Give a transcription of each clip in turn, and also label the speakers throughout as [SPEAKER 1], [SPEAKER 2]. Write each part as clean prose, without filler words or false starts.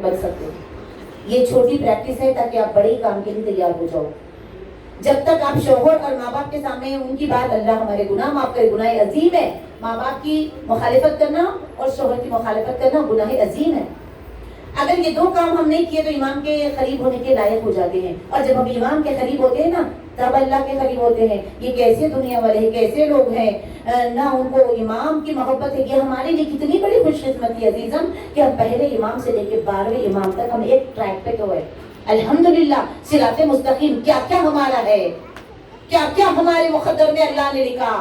[SPEAKER 1] بن سکتے ہیں. یہ چھوٹی پریکٹس ہے تاکہ آپ بڑے کام کے لیے تیار ہو جاؤ. جب تک آپ شوہر اور ماں باپ کے سامنے ان کی بات، اللہ ہمارے گناہ معاف کرے، گناہ عظیم ہے. ماں باپ کی مخالفت کرنا اور شوہر کی مخالفت کرنا گناہ عظیم ہے. اگر یہ دو کام ہم نہیں کیے تو امام کے قریب ہونے کے لائق ہو جاتے ہیں. اور جب ہم امام کے قریب ہوتے ہیں نا تب اللہ کے قریب ہوتے ہیں. یہ کیسے دنیا والے ہیں، کیسے لوگ ہیں نہ ان کو امام کی محبت ہے. یہ ہمارے لیے کتنی بڑی خوش قسمتی عزیزم کہ ہم پہلے امام سے لے کے 12ویں امام تک ہم ایک ٹریک پہ تو ہے. الحمدللہ صراط مستقیم کیا کیا ہمارا ہے، کیا کیا ہمارے مقدر میں اللہ نے لکھا.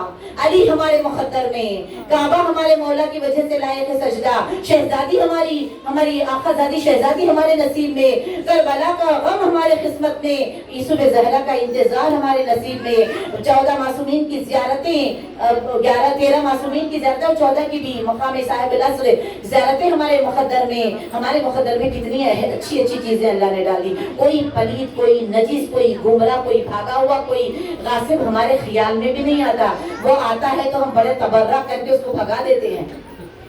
[SPEAKER 1] علی ہمارے مقدر میں، کعبہ ہمارے مولا کی وجہ سے لائق سجدہ، شہزادی ہماری آقا زادی شہزادی ہمارے نصیب میں، کربلا کا غم ہمارے قسمت میں، یوسف زہرا کا انتظار ہمارے نصیب میں، 14 معصومین کی زیارتیں، 13 معصومین کی زیارتیں اور 14 کی بھی مقام صاحب العصر زیارتیں ہمارے مقدر میں. ہمارے مقدر میں کتنی اچھی اچھی چیزیں اللہ نے ڈالی. کوئی پلید، کوئی نجس، کوئی گمراہ، کوئی بھاگا ہوا، کوئی غاصب ہمارے خیال میں بھی نہیں آتا. وہ آتا ہے تو ہم بڑے تبرہ کر کے اس کو بھگا دیتے ہیں.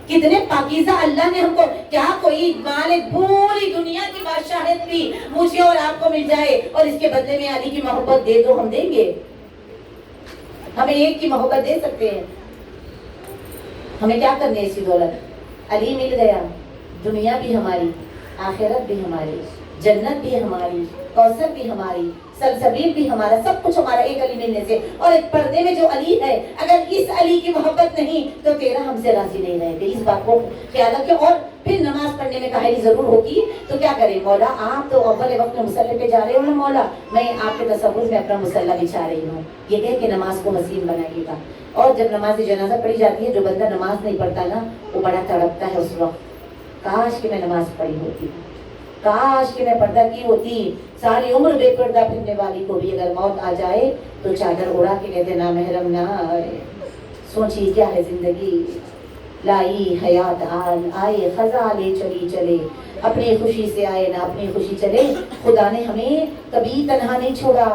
[SPEAKER 1] کتنے پاکیزہ اللہ نے ہم کو. کیا کوئی مالک پوری دنیا کی بادشاہت بھی مجھے اور آپ کو مل جائے اور اس کے بدلے میں علی کی محبت دے دو، ہم دیں گے؟ ہمیں ایک کی محبت دے سکتے ہیں. ہمیں کیا کرنے اسی دولت؟ علی مل گیا، دنیا بھی ہماری، آخرت بھی ہماری، جنت بھی ہماری، کوثر بھی ہماری، سلسبیل بھی ہمارا، سب کچھ ہمارا ایک علی ملنے سے. اور ایک پردے میں جو علی ہے، اگر اس علی کی محبت نہیں تو تیرا ہم سے راضی نہیں رہے گے. اس بات کو خیال رکھیں. اور پھر نماز پڑھنے میں کاہلی ضرور ہوگی تو کیا کریں؟ مولا آپ تو اول وقت میں مصلی پہ جا رہے ہو نا، مولا میں آپ کے تصور میں اپنا مصلی بچھا رہی ہوں، یہ کہہ کے نماز کو حسین بنائیے گا. اور جب نماز جنازہ پڑھی جاتی ہے، جو بندہ نماز نہیں پڑھتا نا وہ بڑا تڑپتا ہے اس وقت. کاش کہ میں نماز پڑھی ہوتی، کاش کہ میں پردہ کی ہوتی. ساری عمر بے پردہ پھرنے والی کو بھی اگر موت آ جائے تو چادر اڑا کے کہتے نا محرم نہ آئے. سوچی کیا ہے زندگی، لائی حیات آئے خزاں لے چلی چلے، اپنی خوشی سے آئے نہ اپنی خوشی چلے. خدا نے ہمیں کبھی تنہا نہیں چھوڑا.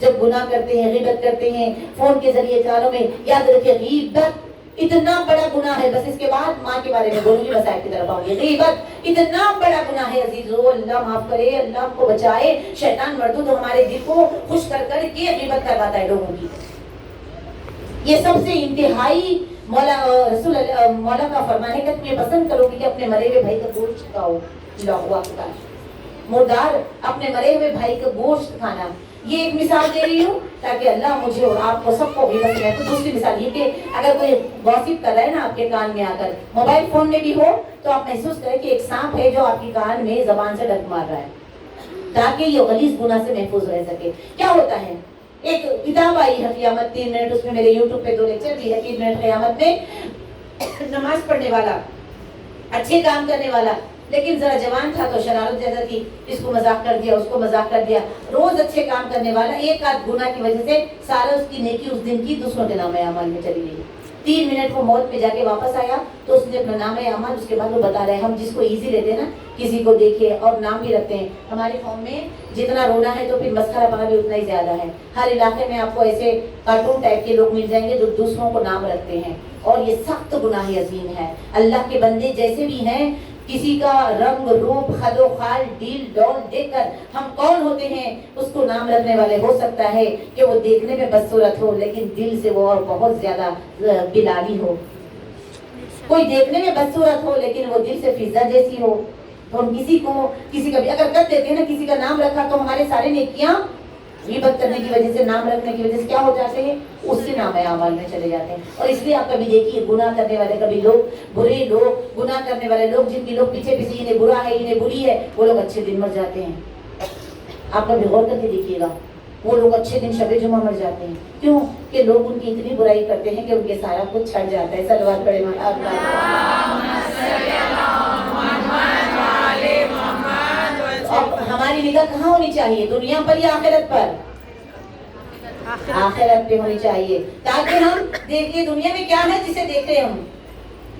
[SPEAKER 1] جب گناہ کرتے ہیں، غیبت کرتے ہیں فون کے ذریعے کانوں میں، یاد رکھیں غیبت اتنا بڑا گناہ ہے. بس اس کے بعد ماں کے بارے میں بولوں گی، مسائل کی طرف آؤں گی. غیبت اتنا بڑا گناہ ہے عزیزو، اللہ معاف کرے، اللہ ہم کو بچائے. شیطان مردود ہمارے دل کو خوش کر کر کے غیبت کرواتا ہے لوگوں کی. یہ سب سے انتہائی مولا کا فرمان ہے کہ تم یہ پسند کرو کہ اپنے مرے ہوئے بھائی کا گوشت کھاؤ. اللہ اکبر. مردار اپنے مرے ہوئے بھائی کا گوشت کھانا. یہ ایک مثال دے رہی ہوں تاکہ اللہ مجھے اور آپ کو سب کو غیبت میں. تو دوسری مثال یہ کہ اگر کوئی گوسپ کر رہا ہے نا آپ کے کان میں آ کر، موبائل فون میں بھی ہو، تو آپ محسوس کریں کہ ایک سانپ ہے جو آپ کی کان میں زبان سے ڈنک مار رہا ہے تاکہ یہ غلیظ گناہ سے محفوظ رہ سکے. کیا ہوتا ہے؟ ایک کتاب آئی ہے قیامت 3 منٹ، اس میں میرے یوٹیوب پہ 2 لیکچر بھی ہے. 3 منٹ قیامت میں نماز پڑھنے والا، اچھے کام کرنے والا، لیکن ذرا جوان تھا تو شرارت زیادہ تھی، اس کو مذاق کر دیا، اس کو مذاق کر دیا. روز اچھے کام کرنے والا، ایک آدھ گناہ کی وجہ سے سارا اس کی نیکی اس دن کی دوسروں کے نام اعمال میں چلی گئی. 3 منٹ وہ موت میں جا کے واپس آیا تو اس نے اپنا نام اعمال، اس کے بعد وہ بتا رہے ہم جس کو ایزی لیتے ہیں نا، کسی کو دیکھے اور نام بھی رکھتے ہیں. ہمارے قوم میں جتنا رونا ہے تو پھر مسخرہ پنا بھی اتنا ہی زیادہ ہے. ہر علاقے میں آپ کو ایسے کارٹون ٹائپ کے لوگ مل جائیں گے جو دوسروں کو نام رکھتے ہیں، اور یہ سخت گناہ عظیم ہے. اللہ کے بندے جیسے بھی ہیں، کسی کا رنگ روپ خد و خال ڈیل ڈول دیکھ کر ہم کون ہوتے ہیں اس کو نام رکھنے والے. ہو سکتا ہے کہ وہ دیکھنے میں بدصورت ہو لیکن دل سے وہ اور بہت زیادہ بلالی ہو. کوئی دیکھنے میں بدصورت ہو لیکن وہ دل سے فضا جیسی ہو. تو ہم کسی کا بھی اگر کر دیتے ہیں نا، کسی کا نام رکھا تو ہمارے سارے نیکیاں غیبت کرنے کی وجہ سے، نام رکھنے کی وجہ سے کیا ہو جاتے ہیں؟ اس سے نام اعمال میں چلے جاتے ہیں. اور اس لیے آپ کبھی دیکھیے گناہ کرنے والے، کبھی لوگ برے لوگ، گناہ کرنے والے لوگ جن کی لوگ پیچھے پیچھے انہیں برا ہے انہیں بری ہے، وہ لوگ اچھے دن مر جاتے ہیں. آپ کبھی غور کر کے دیکھیے گا، وہ لوگ اچھے دن شب جمعہ مر جاتے ہیں. کیوں؟ کہ لوگ ان کی اتنی برائی کرتے ہیں کہ ان کے سارا کچھ چھٹ جاتا ہے. صلوات پڑھیں اب ہماری نگاہ کہاں ہونی چاہیے؟ دنیا پر یا آخرت پر؟ آخرت پہ ہونی چاہیے تاکہ ہم دیکھیں دنیا میں کیا ہے جسے دیکھ رہے ہم.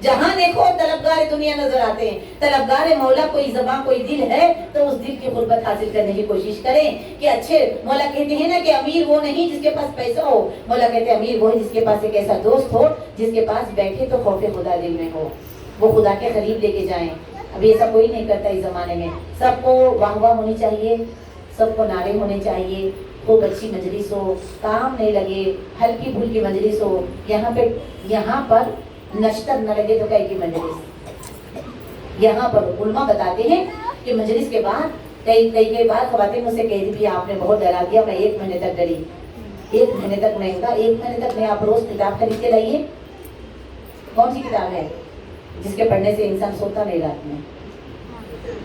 [SPEAKER 1] جہاں دیکھو طلبگار دنیا نظر آتے ہیں. طلبگار مولا کوئی زباں کوئی دل ہے تو اس دل کی قربت حاصل کرنے کی کوشش کریں کہ اچھے. مولا کہتے ہیں نا کہ امیر وہ نہیں جس کے پاس پیسہ ہو، مولا کہتے ہیں امیر وہ ہے جس کے پاس ایک ایسا دوست ہو جس کے پاس بیٹھے تو خوف خدا دل میں ہو، وہ خدا کے قریب لے کے جائیں. ابھی ایسا کوئی نہیں کرتا اس زمانے میں. سب کو واہ واہ ہونی چاہیے, سب کو نعرے ہونے چاہیے, خوب اچھی مجلس ہو, کام نہیں لگے, ہلکی پھلکی مجلس ہو. یہاں پر نشتر نہ لگے تو کئی کی مجلس. یہاں پر علماء بتاتے ہیں کہ مجلس کے بعد کئی بار خواتین مجھ سے کہہ دی بھی آپ نے بہت ڈرا دیا, میں 1 مہینے تک ڈری. 1 مہینے تک نہیں ہوگا, 1 مہینے تک نہیں. آپ روز کتاب خرید کے لائیے. کون سی کتاب ہے جس کے پڑھنے سے انسان سوتا نہیں رات میں؟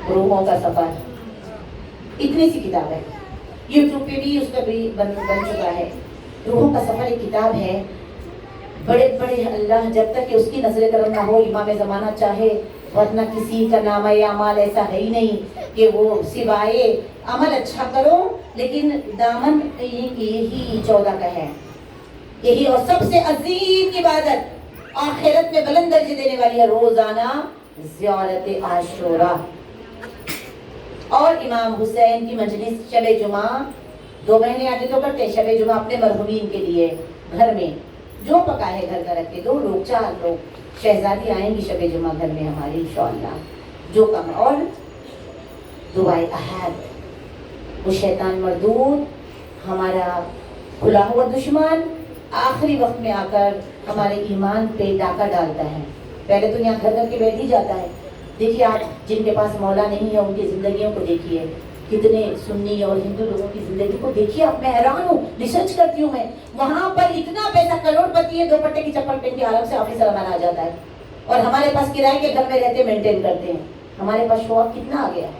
[SPEAKER 1] روحوں کا سفر, اتنی سی کتاب ہے. یوٹیوب پہ بھی اس کا بھی بن چکا ہے. روحوں کا سفر ایک کتاب ہے. بڑے بڑے اللہ جب تک کہ اس کی نظر کرم نہ ہو امام زمانہ چاہے, ورنہ کسی کا نامہ اعمال ایسا ہے ہی نہیں کہ وہ سوائے عمل اچھا کرو لیکن دامن یہی 14 کا ہے. یہی اور سب سے عظیم عبادت آخرت میں بلند درجے دینے والی ہے روزانہ زیارت عاشورہ. اور امام حسین کی مجلس شب جمعہ 2 مہینے آگے تو کرتے ہیں. شب جمعہ اپنے مرحومین کے لیے گھر میں جو پکا ہے گھر کا رکھ کے 2 لوگ 4 لوگ شہزادی آئیں گی شب جمعہ گھر میں ہماری انشاءاللہ جو کم. اور دعائے احد, وہ شیطان مردود ہمارا کھلا ہوا دشمن آخری وقت میں آ کر ہمارے ایمان پہ ڈاکہ ڈالتا ہے. پہلے تو یہاں گھر کر کے بیٹھ ہی جاتا ہے. دیکھیے آپ جن کے پاس مولا نہیں ہے ان کی زندگیوں کو دیکھیے, کتنے سنی اور ہندو لوگوں کی زندگی کو دیکھیے. اب میں حیران ہوں, ریسرچ کرتی ہوں میں, وہاں پر اتنا پیسہ کروڑ پتی ہے 2 پٹے کی چپل پہن کے آرام سے آفس روانہ آ جاتا ہے. اور ہمارے پاس کرائے کے گھر میں رہتے مینٹین کرتے ہیں. ہمارے پاس شو آف کتنا آ گیا ہے.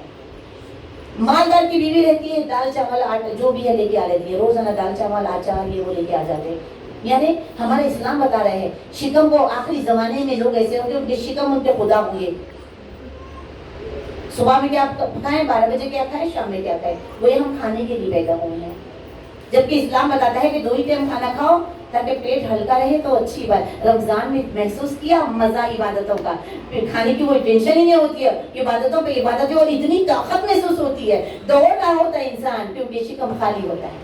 [SPEAKER 1] مالدار کی بیوی رہتی ہے, دال چاول آٹا جو بھی ہے لے کے آ لیتی ہے, روزانہ دال چاول آچار یہ وہ لے کے آ جاتے ہیں. یعنی ہمارے اسلام بتا رہے ہیں شکم کو آخری زمانے میں لوگ ایسے ہوں گے ان کے شکم ان کے خدا ہوں گے. صبح میں کیا کھائیں, 12 بجے کیا کھائیں, شام میں کیا کھائیں, وہی ہم کھانے کے لیے پیدا ہوئے ہیں. جبکہ اسلام بتاتا ہے کہ 2 ہی ٹائم کھانا کھاؤ تاکہ پیٹ ہلکا رہے تو اچھی بات. رمضان میں محسوس کیا مزہ عبادتوں کا, پھر کھانے کی کوئی ٹینشن ہی نہیں ہوتی ہے, عبادتوں پہ عبادت ہے اور اتنی طاقت محسوس ہوتی ہے. دوڑ رہا ہوتا ہے انسان کیونکہ شکم خالی ہوتا ہے.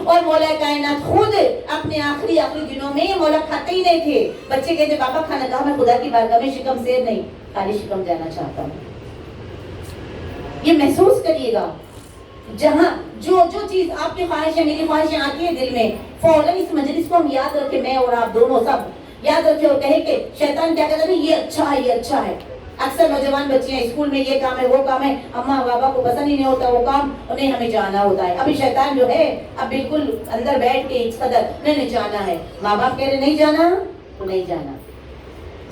[SPEAKER 1] اور مولا کائنات خود اپنے آخری دنوں میں مولا کھاتے ہی نہیں تھے. بچے کہتے بابا کھانا کھا, میں خدا کی بارگاہ میں شکم سے نہیں خالی شکم جانا چاہتا ہوں. یہ محسوس کریے گا جہاں جو چیز آپ کی خواہشیں میری خواہشیں آتی ہے دل میں, فوراً اس مجلس کو ہم یاد رکھیں, میں اور آپ دونوں سب یاد رکھیں اور کہیں کہ شیطان کیا کہتا ہے یہ اچھا ہے, یہ اچھا ہے. اکثر نوجوان بچے ہیں اسکول میں یہ کام ہے وہ کام ہے, اماں بابا کو پسند ہی نہیں ہوتا وہ کام, انہیں ہمیں جانا ہوتا ہے. ابھی شیطان جو ہے اب بالکل اندر بیٹھ کے اس قدر نہیں جانا ہے. ماں باپ کہہ رہے نہیں جانا تو نہیں جانا.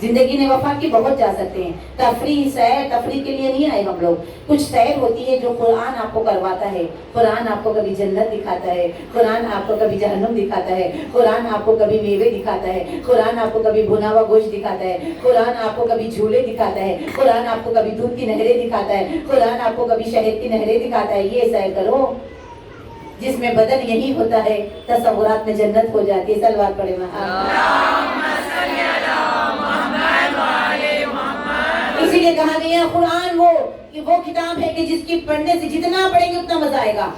[SPEAKER 1] زندگی نے وفا کی بہت جا سکتے ہیں. تفریح سیر تفریح کے لیے نہیں آئے ہم لوگ. کچھ سیر ہوتی ہے جو قرآن آپ کو کرواتا ہے. قرآن آپ کو کبھی جنت دکھاتا ہے, قرآن آپ کو کبھی جہنم دکھاتا ہے, قرآن آپ کو کبھی میوے دکھاتا ہے, قرآن آپ کو کبھی بھنا ہوا گوشت دکھاتا ہے, قرآن آپ کو کبھی جھولے دکھاتا ہے, قرآن آپ کو کبھی دودھ کی نہریں دکھاتا ہے, قرآن آپ کو کبھی شہد کی نہریں دکھاتا ہے. یہ سیر کرو جس میں بدن یہی ہوتا ہے, تصورات میں جنت ہو جاتی ہے. صلوات پڑھے اسی لیے کہا گیا قرآن وہ کتاب ہے کہ جس کی پڑھنے سے جتنا پڑھیں گے اتنا مزہ آئے گا,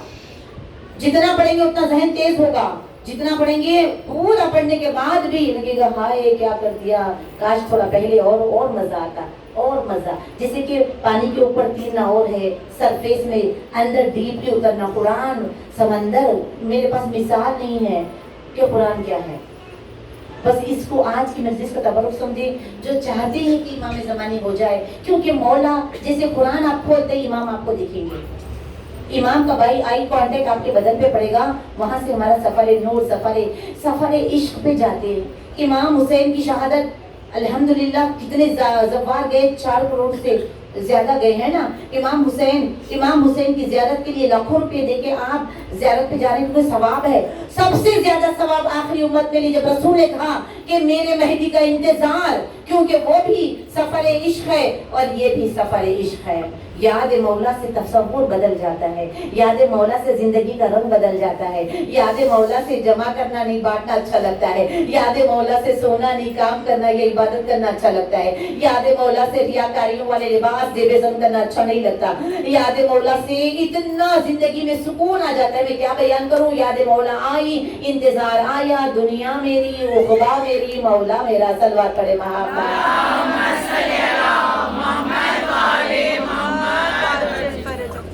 [SPEAKER 1] جتنا پڑھیں گے اتنا ذہن تیز ہوگا, جتنا پڑھیں گے پورا پڑھنے کے بعد بھی لگے گا ہائے کیا کر دیا, کاش تھوڑا پہلے اور مزہ آتا, اور مزہ. جیسے کہ پانی کے اوپر تیرنا اور ہے, سرفیس میں اندر ڈیپلی اترنا. قرآن سمندر, میرے پاس مثال نہیں ہے کہ قرآن کیا ہے. بس اس کو آج کی مجلس کا تبرک سمجھے جو چاہتے ہیں کہ امام زمانی ہو جائے, کیونکہ مولا جیسے قرآن آپ کھولتے ہی امام آپ کو دیکھیں گے. امام کا بھائی آئی کانٹیکٹ آپ کے بدن پہ پڑے گا, وہاں سے ہمارا سفر نور سفر عشق پہ جاتے ہیں. امام حسین کی شہادت الحمدللہ کتنے زوار گئے, 4 کروڑ سے زیادہ گئے ہیں نا. امام حسین کی زیارت کے لیے لاکھوں روپے دے کے آپ زیارت پہ جانے کا ثواب ہے. سب سے زیادہ ثواب آخری امت میں جب رسول نے کہا کہ میرے مہدی کا انتظار, کیونکہ وہ بھی سفر عشق ہے اور یہ بھی سفر عشق ہے. یاد مولا سے تصور بدل جاتا ہے, یاد مولا سے زندگی کا رنگ بدل جاتا ہے, یاد مولا سے جمع کرنا نہیں بانٹنا اچھا لگتا ہے, یاد مولا سے سونا نہیں کام کرنا یا عبادت کرنا اچھا لگتا ہے, یاد مولا سے ریاکاریوں والے لباس زیب زن کرنا اچھا نہیں لگتا, یاد مولا سے اتنا زندگی میں سکون آ جاتا ہے. میں کیا بیان کروں, یاد مولا آئی, انتظار آیا, دنیا میری عقبا میری, مولا میرا. صلوات پڑھے محمد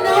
[SPEAKER 1] 9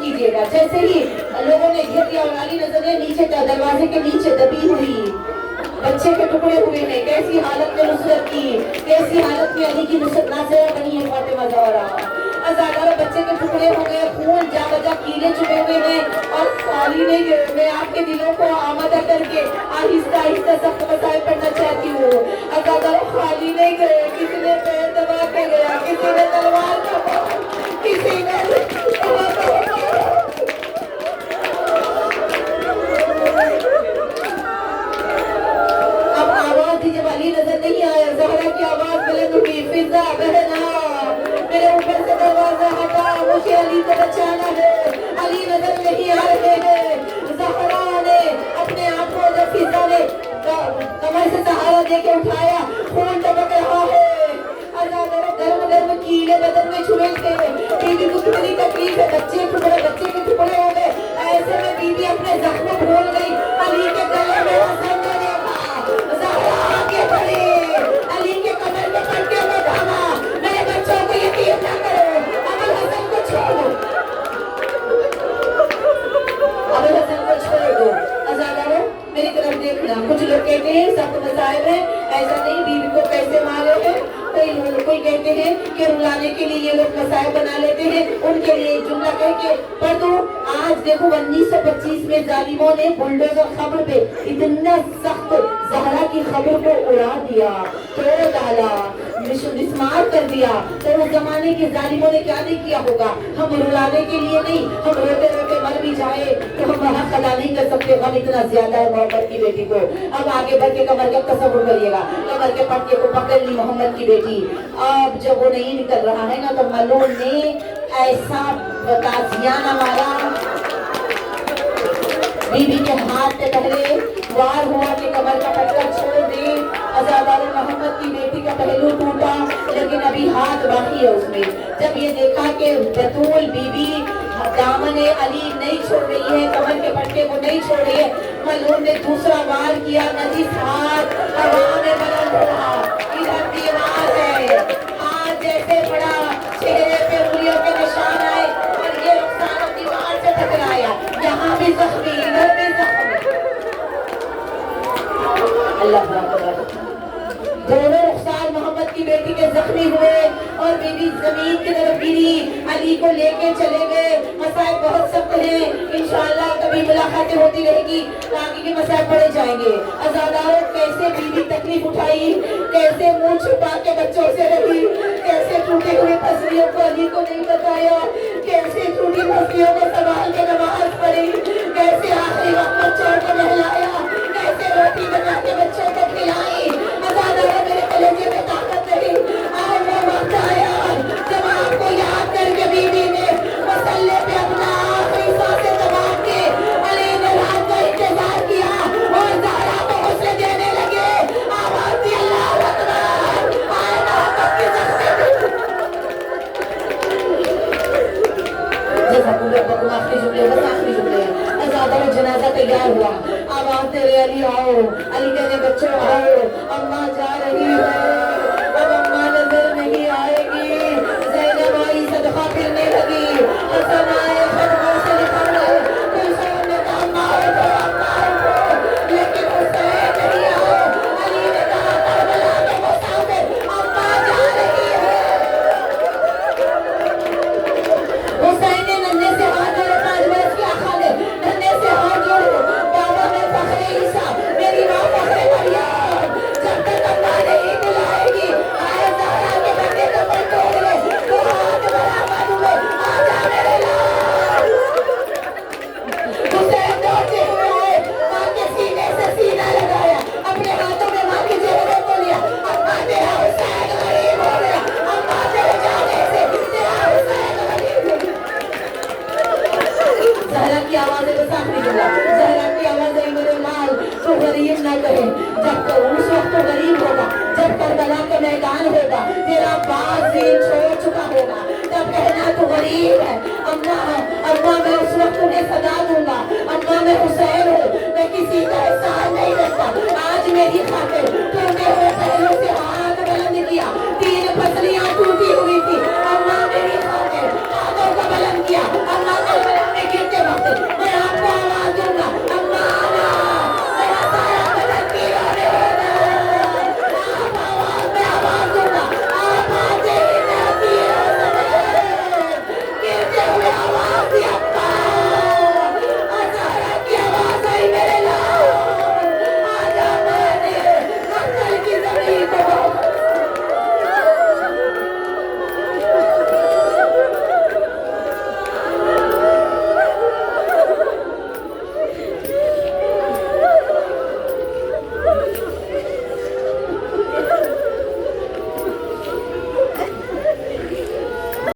[SPEAKER 1] کیجیے گا. جیسے ہی لوگوں نے گھیر دیا اور علی نظر نے نیچے دروازے کے نیچے دبی ہوئی بچے کے ٹکڑے ہوئے ہیں. کیسی حالت میں نصرت کی, کیسی حالت میں علی کی نصرت ناصرہ بنی ہے فاطمہ زہرا. ازادارہ بچے کے ٹکڑے ہو گئے, خون جا بجا کیلے چبھے ہوئے ہیں اور خالی نہیں گئے. میں آپ کے دلوں کو آمادہ کر کے آہستہ آہستہ سب مسائل پڑھنا چاہتی ہوں. ازادارہ خالی نہیں گئے, کسی نے پیر دبا کے گیا, کسی نے تلوار کا, کسی نے اب آواز ہی جب علی نظر نہیں آیا, زہرا کی آواز بلند ہوئی, فضا بہنا میرے اوپر سے دروازہ ہٹا, مجھے علی کو بچانا ہے, علی نظر نہیں آ رہے ہیں. زہرا نے اپنے آپ کو جب فضا نے کمر سے سہارا دے کے اٹھایا, خون ٹپک رہا ہے. گرم گرم کیلے بدن میں چھوئے تھے. بیوی کو کتنی تکلیف ہے, بچے کے ٹکڑے ہو گئے. ایسے میں بیوی اپنے زخم بھول گئی. علی کے گلے میں حسن کو دیکھا, زہرا آگے بڑھی, علی کے کمر میں پڑ کے میں کہا میرے بچوں کو یتیم نہ کرو, ابو الحسن کو چھوڑ دو, ابو الحسن کو چھوڑ دو. ازادارو میری طرف دیکھنا. کچھ لوگ کہتے ہیں سخت مصائب ہے, ایسا نہیں, بیوی کو پیسے مارے ہیں. کوئی کہتے ہیں کہ رلانے کے لیے یہ لوگ مسائل بنا لیتے ہیں. ان کے لیے ایک جملہ کہہ کے پڑھ دو. آج دیکھو 1925 میں ظالموں نے بلڈوزر خبر پہ اتنا سخت زہرا کی خبر کو اڑا دیا, توڑ ڈالا, مسمار کر دیا. تو اس زمانے کے ظالموں نے کیا نہیں کیا ہوگا. ہم رلانے کے لیے نہیں, ہم روتے روتے مر بھی جائے تو ہم حق ادا نہیں کر سکتے. غم اتنا زیادہ ہے محمد کی بیٹی کو. اب آگے بڑھ کے کمر کا تصور کریے گا, کمر کے پٹکے کو پکڑ لی محمد کی بیٹی. اب جب وہ نہیں نکل رہا ہے نا تو ملعون نے ایسا تازیانہ مارا. بی بی کے ہاتھ پہ پہلے وار ہوا کہ کمر کا پٹکا چھوڑ دے. ازادار محمد کی بیٹی کا پہلو ٹوٹا لیکن ابھی ہاتھ باقی ہے اس میں. جب یہ دیکھا کہ بطول بی بی دامن علی نہیں چھوڑ رہی ہے, کمر کے پٹکے کو نہیں چھوڑ رہی ہے, ملعون نے دوسرا وار کیا. نجیس ہاتھ ہوا میں بلند ہوا, ادھر دیوار ہے, ہاتھ جیسے پڑا, چہرے پہ انگلیوں کے نشان آئے اور یہ رخسار دیوار سے ٹکرایا. یہاں بھی زخمی, ادھر بھی زخمی. اللہ دونوں رخسار محمد کی بیٹی کے زخمی ہوئے اور بی بی زمین کی طرف گری. علی کو لے کے چلے گئے. مسائل بہت سخت ہیں, انشاءاللہ کبھی ملاقاتیں ہوتی رہے گی, آگے کے مسائل پڑے جائیں گے. ازاداروں کیسے بی بی تکلیف اٹھائی, کیسے منہ چھپا کے بچوں سے رہی, کیسے ٹوٹے ہوئے پسلیوں کو علی کو نہیں بتایا, کیسے ٹوٹی پسلیوں کو سنبھال کے نماز پڑھی, کیسے آخری وقت بچوں کو نہلایا, کیسے روٹی بنا کے بچوں کو کھلائی. ازاداروں میرے کلیجے میں طاقت نہیں. آج وہ وقت آیا جب آپ کو یاد کر کے بی بی نے مسلے پہ اپنا آخری سانسیں دبا کے علی نے رات کا انتظار کیا اور زہرا کو غسل دینے لگے. آواز دی اللہ اکبر, آئے محمد کی زخمی. آخری جملے, بس آخری جملے. ازاداروں جنازہ تیار ہوا, آواز تیرے علی آؤ, علی کہنے بچوں آؤ, اماں جا رہی ہے.